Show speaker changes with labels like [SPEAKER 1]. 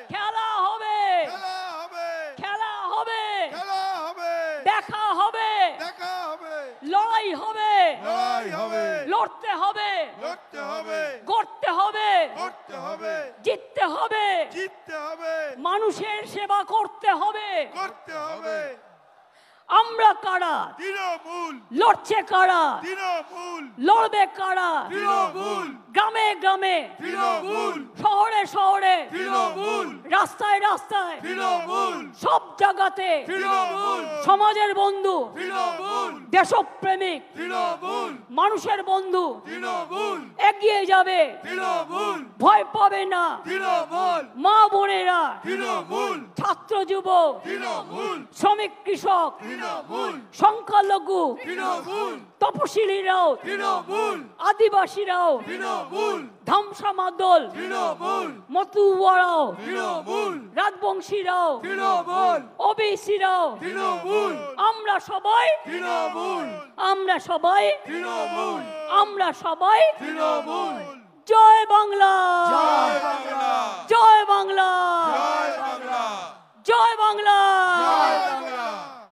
[SPEAKER 1] খেলা হবে
[SPEAKER 2] খেলা হবে
[SPEAKER 1] খেলা হবে
[SPEAKER 2] খেলা হবে
[SPEAKER 1] দেখা হবে
[SPEAKER 2] দেখা হবে
[SPEAKER 1] লড়াই হবে
[SPEAKER 2] লড়াই হবে
[SPEAKER 1] লড়তে হবে
[SPEAKER 2] লড়তে হবে
[SPEAKER 1] গড়তে হবে
[SPEAKER 2] করতে হবে
[SPEAKER 1] জিততে হবে
[SPEAKER 2] জিততে হবে
[SPEAKER 1] মানুষের সেবা করতে হবে
[SPEAKER 2] করতে হবে
[SPEAKER 1] আমরা কারা
[SPEAKER 2] তৃণমূল
[SPEAKER 1] লড়ছে কারা
[SPEAKER 2] তৃণমূল
[SPEAKER 1] লড়বে কারা
[SPEAKER 2] তৃণমূল
[SPEAKER 1] গ্রামে গ্রামে
[SPEAKER 2] তৃণমূল
[SPEAKER 1] শহরে শহরে
[SPEAKER 2] তৃণমূল
[SPEAKER 1] রাস্তায় রাস্তায়
[SPEAKER 2] তৃণমূল
[SPEAKER 1] সব জায়গাতে
[SPEAKER 2] তৃণমূল
[SPEAKER 1] সমাজের বন্ধু
[SPEAKER 2] তৃণমূল
[SPEAKER 1] দেশপ্রেমিক
[SPEAKER 2] তৃণমূল
[SPEAKER 1] মানুষের বন্ধু
[SPEAKER 2] তৃণমূল
[SPEAKER 1] এগিয়ে যাবে
[SPEAKER 2] তৃণমূল
[SPEAKER 1] ভয় পাবে না
[SPEAKER 2] তৃণমূল
[SPEAKER 1] মা বোনেরা
[SPEAKER 2] তৃণমূল
[SPEAKER 1] ছাত্র যুবক
[SPEAKER 2] তৃণমূল
[SPEAKER 1] শ্রমিক কৃষক
[SPEAKER 2] তৃণমূল
[SPEAKER 1] সংখ্যালঘু
[SPEAKER 2] তৃণমূল
[SPEAKER 1] তপশিলীরাও
[SPEAKER 2] তৃণমূল
[SPEAKER 1] আদিবাসীরাও
[SPEAKER 2] তৃণমূল
[SPEAKER 1] ধামসা মাদল
[SPEAKER 2] তৃণমূল
[SPEAKER 1] মতুয়ারাও
[SPEAKER 2] তৃণমূল
[SPEAKER 1] রাজবংশীরাও
[SPEAKER 2] তৃণমূল
[SPEAKER 1] ওবিসিরাও
[SPEAKER 2] তৃণমূল
[SPEAKER 1] আমরা সবাই
[SPEAKER 2] তৃণমূল
[SPEAKER 1] আমরা সবাই
[SPEAKER 2] তৃণমূল
[SPEAKER 1] আমরা সবাই
[SPEAKER 2] তৃণমূল
[SPEAKER 1] জয় বাংলা
[SPEAKER 2] জয় বাংলা
[SPEAKER 1] জয় বাংলা